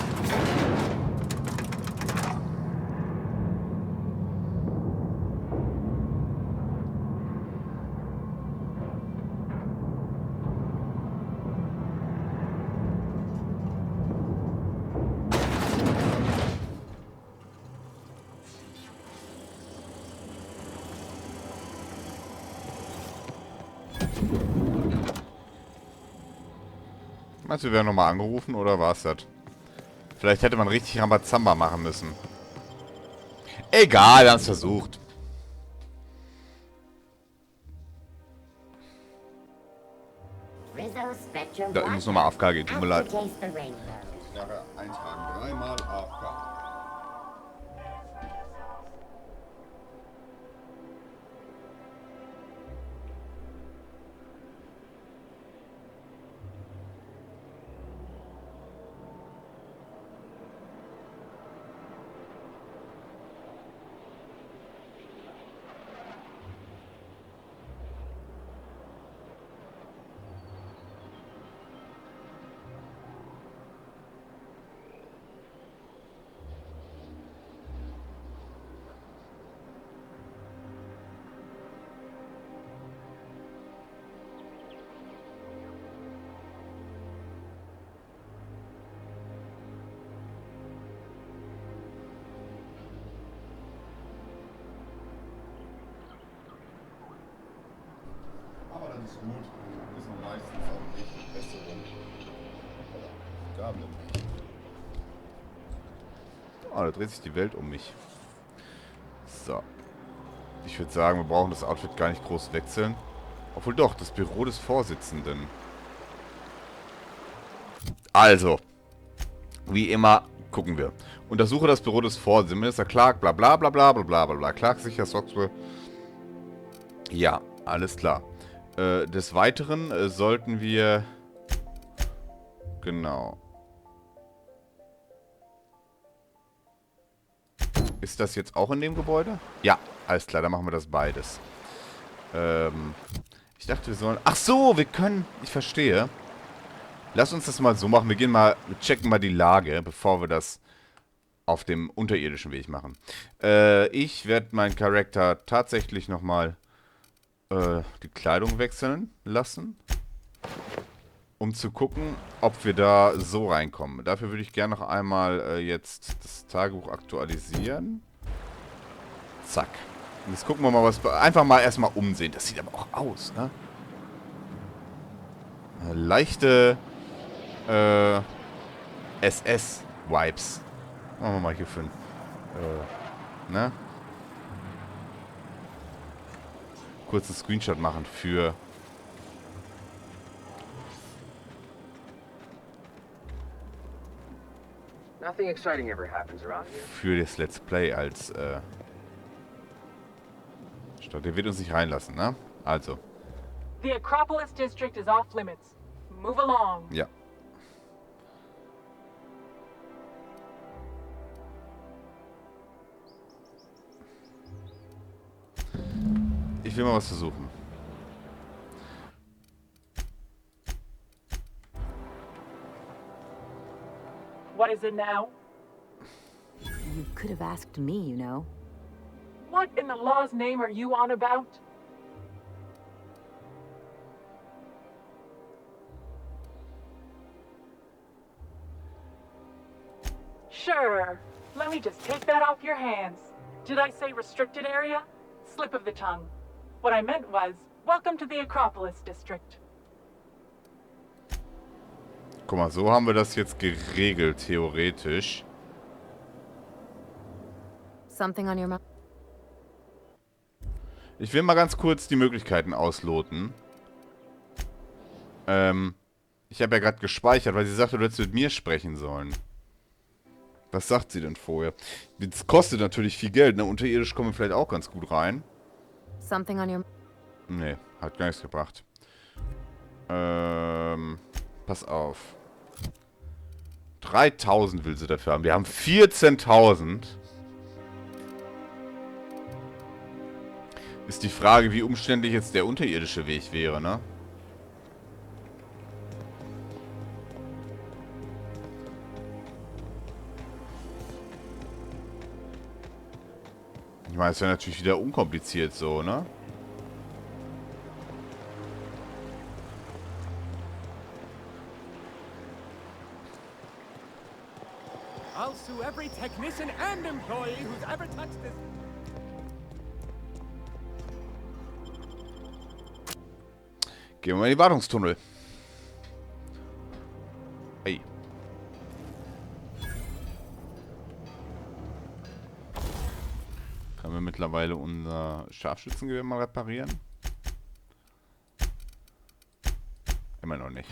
Meinst du, wir werden nochmal angerufen, oder war es das? Vielleicht hätte man richtig Rambazamba machen müssen. Egal, wir haben es versucht. Da, ich muss nochmal AFK gehen, tut mir leid. Nachher eintragen, 3-mal AFK. Ist gut. Ist noch meistens auch richtig Besserung. Gaben. Oh, da dreht sich die Welt um mich. So. Ich würde sagen, wir brauchen das Outfit gar nicht groß wechseln. Obwohl doch, das Büro des Vorsitzenden. Also. Wie immer, gucken wir. Untersuche das Büro des Vorsitzenden. Minister Clark, bla bla bla bla bla bla bla. Clark sicher, Soxwell. Ja, alles klar. Des Weiteren sollten wir... Genau. Ist das jetzt auch in dem Gebäude? Ja, Alles klar, dann machen wir das beides. Ich dachte, wir sollen... Ach so, wir können... Ich verstehe. Lass uns das mal so machen. Wir checken mal die Lage, bevor wir das auf dem unterirdischen Weg machen. Ich werde meinen Charakter tatsächlich nochmal die Kleidung wechseln lassen. Um zu gucken, ob wir da so reinkommen. Dafür würde ich gerne noch einmal jetzt das Tagebuch aktualisieren. Zack. Und jetzt gucken wir mal, was... Einfach mal erstmal umsehen. Das sieht aber auch aus, ne? Leichte SS-Vibes. Machen wir mal hier für ne? Kurzen Screenshot machen für...
Nothing exciting ever happens around here.
Für das Let's Play als, der wird uns nicht reinlassen, ne? Also.
The Acropolis District is off limits. Move along.
Ja. Ich will mal was versuchen.
What is it now?
You could have asked me, you know.
What in the law's name are you on about? Sure. Let me just take that off your hands. Did I say restricted area? Slip of the tongue. What I meant was, welcome to the Acropolis District.
Guck mal, so haben wir das jetzt geregelt, theoretisch.
Something on your mind?
Ich will mal ganz kurz die Möglichkeiten ausloten. Ich habe ja gerade gespeichert, weil sie sagte, du hättest mit mir sprechen sollen. Was sagt sie denn vorher? Das kostet natürlich viel Geld, ne? Unterirdisch kommen wir vielleicht auch ganz gut rein.
Something on your...
Nee, hat gar nichts gebracht. Pass auf. 3000 will sie dafür haben. Wir haben 14.000. Ist die Frage, wie umständlich jetzt der unterirdische Weg wäre, ne? Ich meine, es wäre natürlich wieder unkompliziert so, ne?
I'll sue every technician and employee who's ever touched this.
Gehen wir mal in die Wartungstunnel. Hey. Können wir mittlerweile unser Scharfschützengewehr mal reparieren? Immer noch nicht.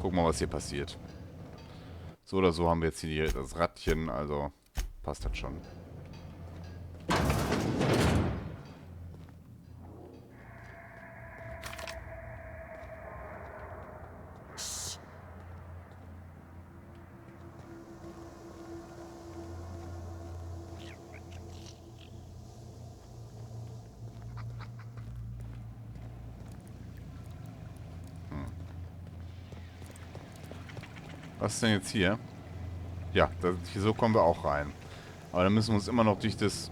Gucken wir mal, was hier passiert. So oder so haben wir jetzt hier das Radchen, also passt das schon. Was ist denn jetzt hier? Ja, so kommen wir auch rein. Aber dann müssen wir uns immer noch durch das...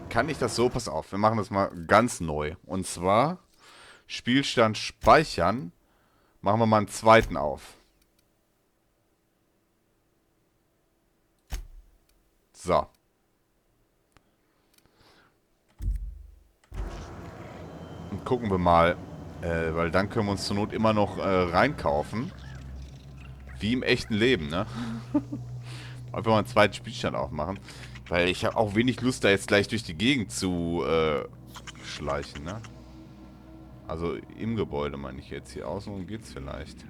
Kann ich das so? Pass auf, wir machen das mal ganz neu. Und zwar Spielstand speichern. Machen wir mal einen zweiten auf. So. Und gucken wir mal... weil dann können wir uns zur Not immer noch reinkaufen. Wie im echten Leben, ne? Einfach mal einen zweiten Spielstand aufmachen. Weil ich habe auch wenig Lust, da jetzt gleich durch die Gegend zu schleichen, ne? Also im Gebäude meine ich jetzt. Hier außen geht's vielleicht.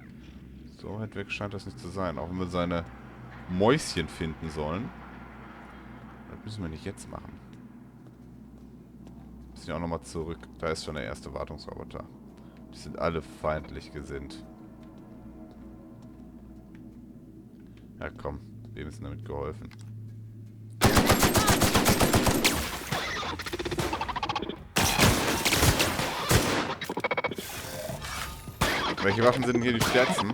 So weit weg scheint das nicht zu sein. Auch wenn wir seine Mäuschen finden sollen. Das müssen wir nicht jetzt machen. Müssen ja auch nochmal zurück. Da ist schon der erste Wartungsroboter. Die sind alle feindlich gesinnt. Ja komm, wem ist denn damit geholfen? Welche Waffen sind hier die stärksten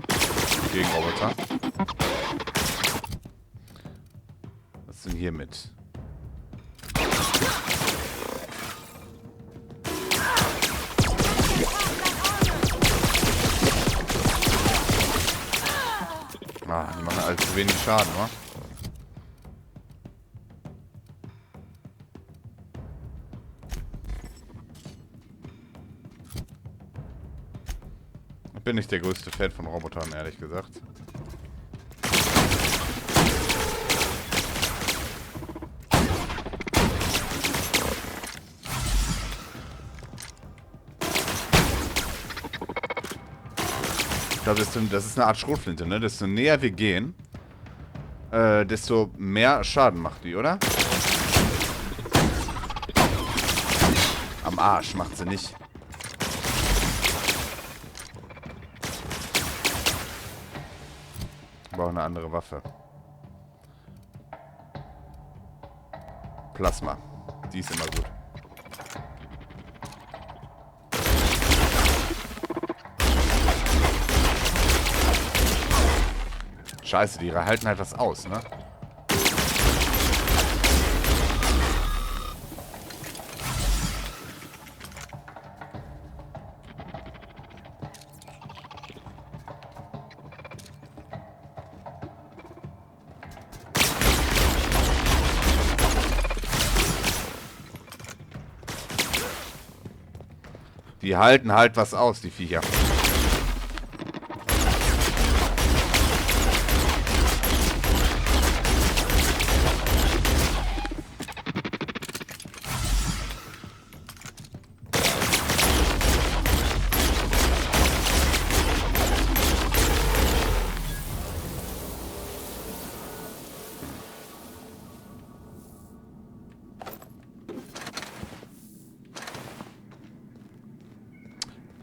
gegen Roboter? Was ist denn hier mit? Ah, die machen allzu wenig Schaden, wa? Ich bin nicht der größte Fan von Robotern, ehrlich gesagt. Ich glaube, das ist eine Art Schrotflinte, ne? Desto näher wir gehen, desto mehr Schaden macht die, oder? Am Arsch macht sie nicht. Ich brauche eine andere Waffe. Plasma. Die ist immer gut. Scheiße, die halten halt was aus, ne? Die halten halt was aus, die Viecher.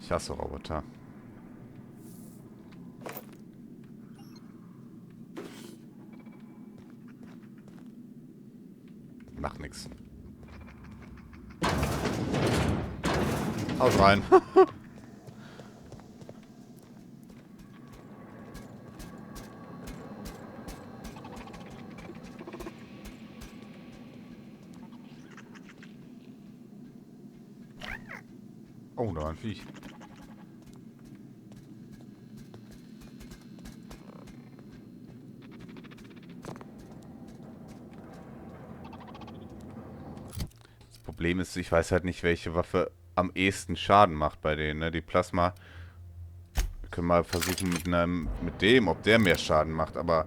Ich hasse Roboter. Macht nix. Haut rein. Oh, da war ein Viech. Problem ist, ich weiß halt nicht, welche Waffe am ehesten Schaden macht bei denen, ne? Die Plasma. Wir können mal versuchen mit dem, ob der mehr Schaden macht, aber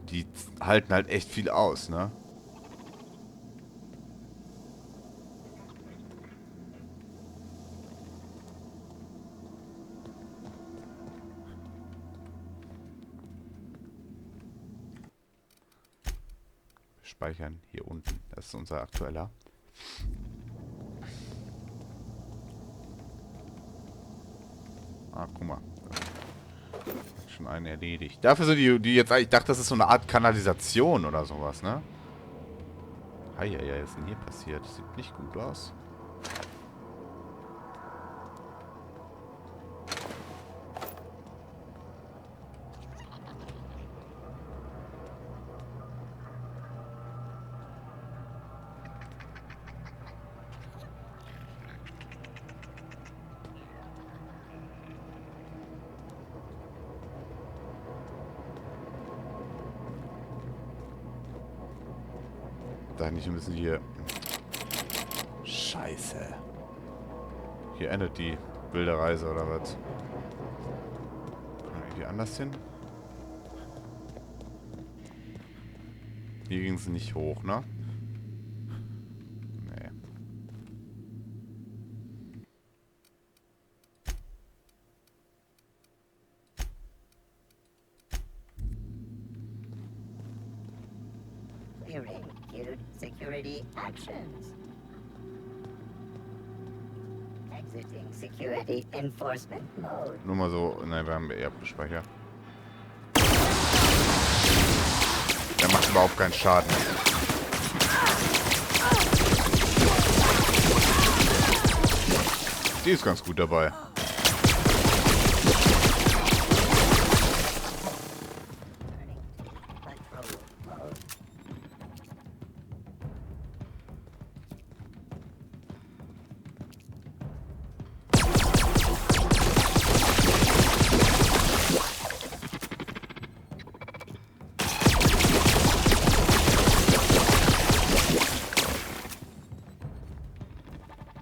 die halten halt echt viel aus, ne? Wir speichern hier unten. Das ist unser aktueller. Ah, guck mal. Schon einen erledigt. Dafür sind die jetzt eigentlich... Ich dachte, das ist so eine Art Kanalisation oder sowas, ne? Heieiei, was ist denn hier passiert? Das sieht nicht gut aus. Wir müssen hier... Scheiße. Hier endet die wilde Reise, oder was? Können wir irgendwie anders hin? Hier ging es nicht hoch, ne? Nee.
Security actions. Exiting Security Enforcement Mode.
Nur mal so, nein, wir haben eher abgespeichert. Der macht überhaupt keinen Schaden. Die ist ganz gut dabei.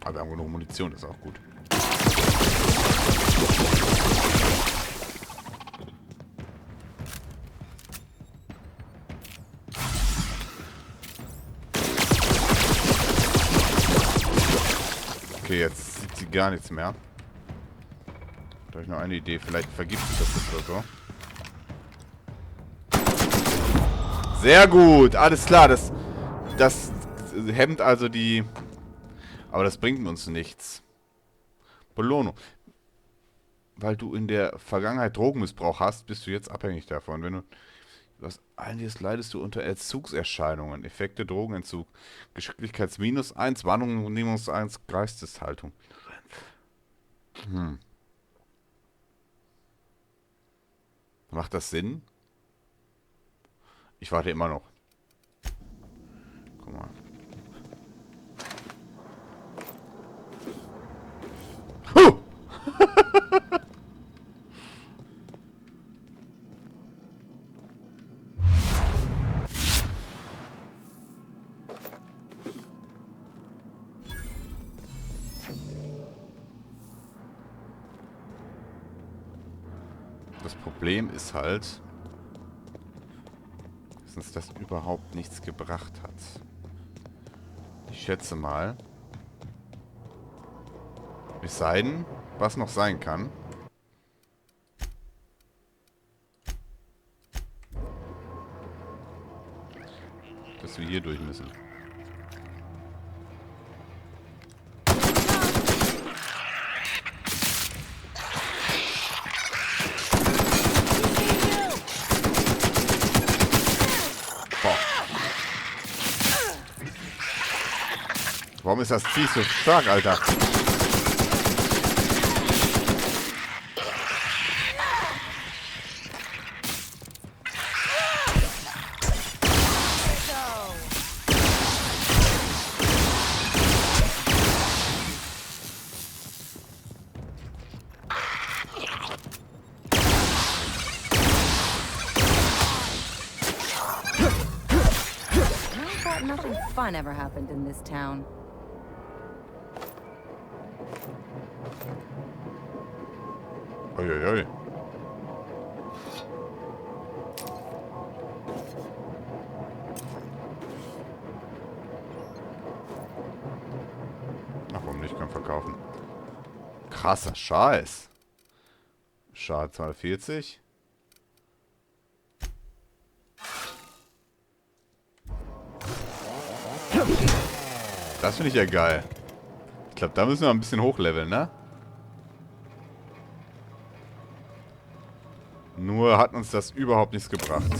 Aber wir haben genug Munition, ist auch gut. Okay, jetzt sieht sie gar nichts mehr. Da habe ich noch eine Idee. Vielleicht vergibt sich das oder so. Sehr gut, alles klar. Das hemmt also die... Aber das bringt uns nichts. Belohnung. Weil du in der Vergangenheit Drogenmissbrauch hast, bist du jetzt abhängig davon. Wenn du was allerdings leidest du unter Entzugserscheinungen, Effekte, Drogenentzug, Geschicklichkeits -1, Warnung -1, Geisteshaltung. Macht das Sinn? Ich warte immer noch. Guck mal. Das Problem ist halt, dass uns das überhaupt nichts gebracht hat. Ich schätze mal, es sei denn, was noch sein kann, dass wir hier durch müssen. Warum ist das Vieh so stark, Alter?
Nothing fun ever happened in this town.
Uiuiui. Ach, warum nicht? Kann verkaufen. Krasser Scheiß. Schade 240. Das finde ich ja geil. Ich glaube, da müssen wir ein bisschen hochleveln, ne? Nur hat uns das überhaupt nichts gebracht.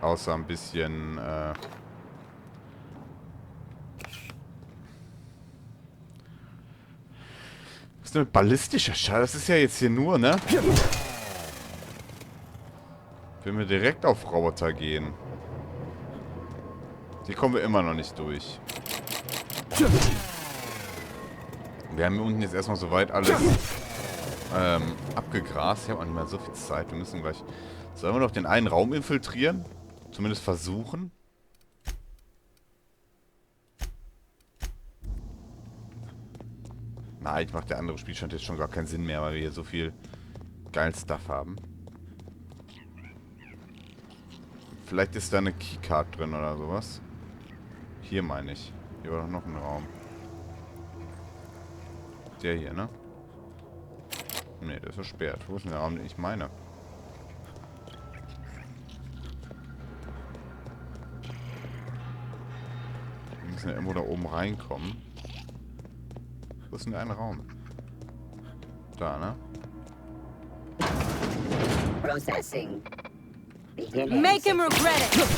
Außer ein bisschen, das ist eine ballistische Scheiße. Das ist ja jetzt hier nur, ne? Wenn wir direkt auf Roboter gehen. Hier kommen wir immer noch nicht durch. Wir haben hier unten jetzt erstmal soweit alles abgegrast. Ich habe auch nicht mehr so viel Zeit. Wir müssen gleich... Sollen wir noch den einen Raum infiltrieren? Zumindest versuchen. Nein, ich mache der andere Spielstand jetzt schon gar keinen Sinn mehr, weil wir hier so viel geilen Stuff haben. Vielleicht ist da eine Keycard drin oder sowas. Hier meine ich. Hier war doch noch ein Raum. Der hier, ne? Ne, der ist versperrt. Wo ist denn der Raum, den ich meine? Wir müssen ja irgendwo da oben reinkommen. Wo ist denn der eine Raum? Da, ne?
Processing.
Make him regret it!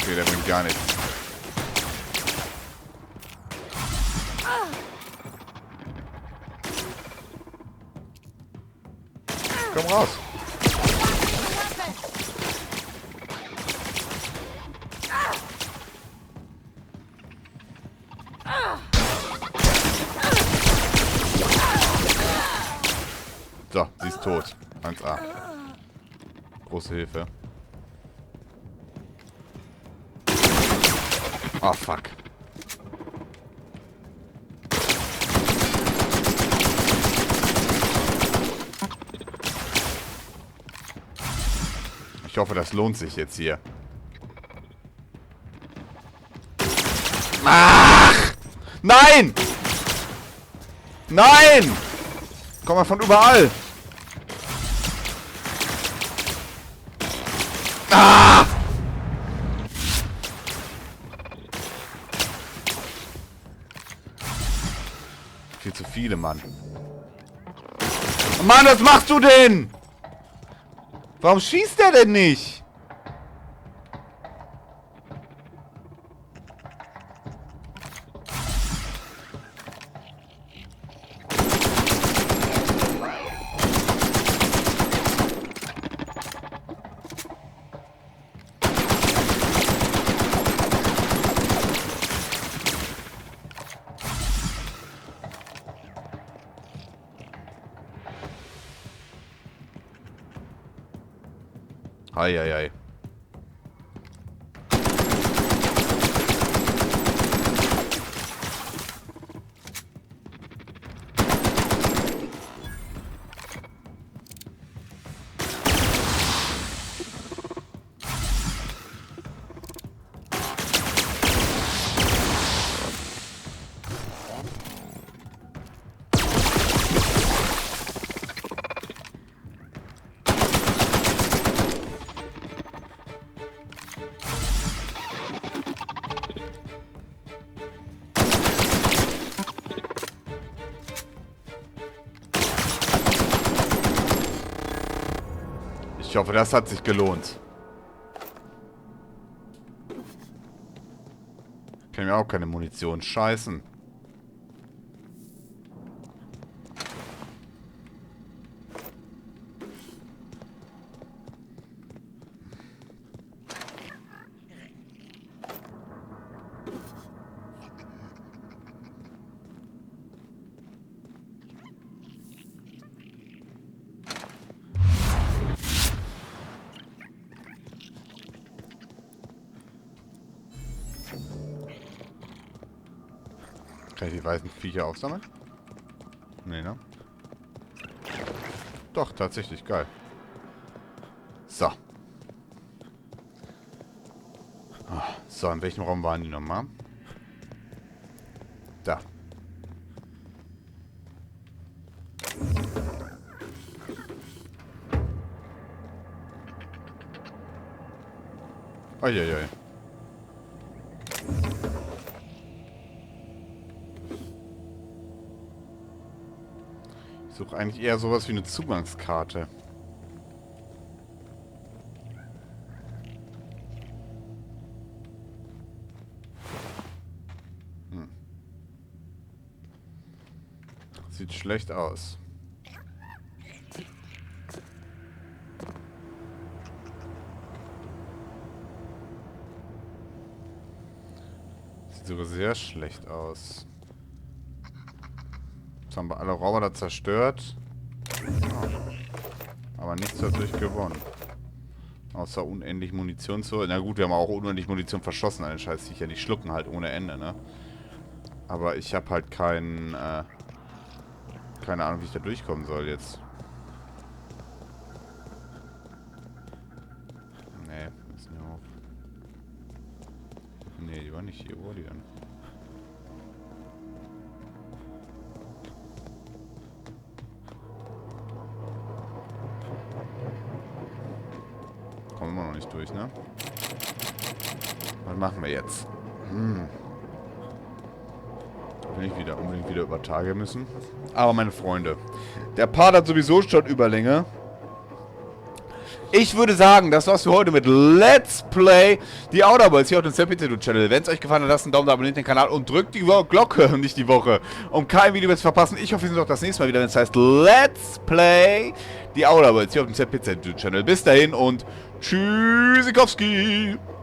Okay, der bringt gar nichts. Komm raus! So, sie ist tot. 1A. Große Hilfe. Oh, fuck. Ich hoffe, das lohnt sich jetzt hier. Ach! Nein! Nein! Komm mal von überall. Ah! Viel zu viele, Mann. Mann, was machst du denn? Warum schießt der denn nicht? Eieiei. Ich hoffe, das hat sich gelohnt. Kann mir auch keine Munition scheißen. Kann ich die weißen Viecher aufsammeln? Nee, ne? Doch, tatsächlich, geil. So. So, in welchem Raum waren die nochmal? Da. Uiuiui. Ich suche eigentlich eher sowas wie eine Zugangskarte. Sieht schlecht aus. Sieht sogar sehr schlecht aus. Jetzt haben wir alle Roboter zerstört. Oh. Aber nichts dadurch gewonnen. Außer unendlich Munition zu... Na gut, wir haben auch unendlich Munition verschossen. Einen Scheiß, die die schlucken halt ohne Ende, ne? Aber ich habe halt keinen... keine Ahnung, wie ich da durchkommen soll jetzt. Nee, ist nicht hoch. Nee, die war nicht hier. Wo war die denn? Kommen wir noch nicht durch, ne? Was machen wir jetzt? Will ich unbedingt wieder über Tage müssen. Aber meine Freunde, der Part hat sowieso schon Überlänge. Ich würde sagen, das war's für heute mit Let's Play die Outer Worlds hier auf dem SadPizzaDude Channel. Wenn es euch gefallen hat, lasst einen Daumen da, abonniert den Kanal und drückt die Glocke, nicht die Woche, um kein Video mehr zu verpassen. Ich hoffe, wir sehen uns auch das nächste Mal wieder, wenn es heißt Let's Play die Outer Worlds hier auf dem SadPizzaDude Channel. Bis dahin und Tschüssikowski!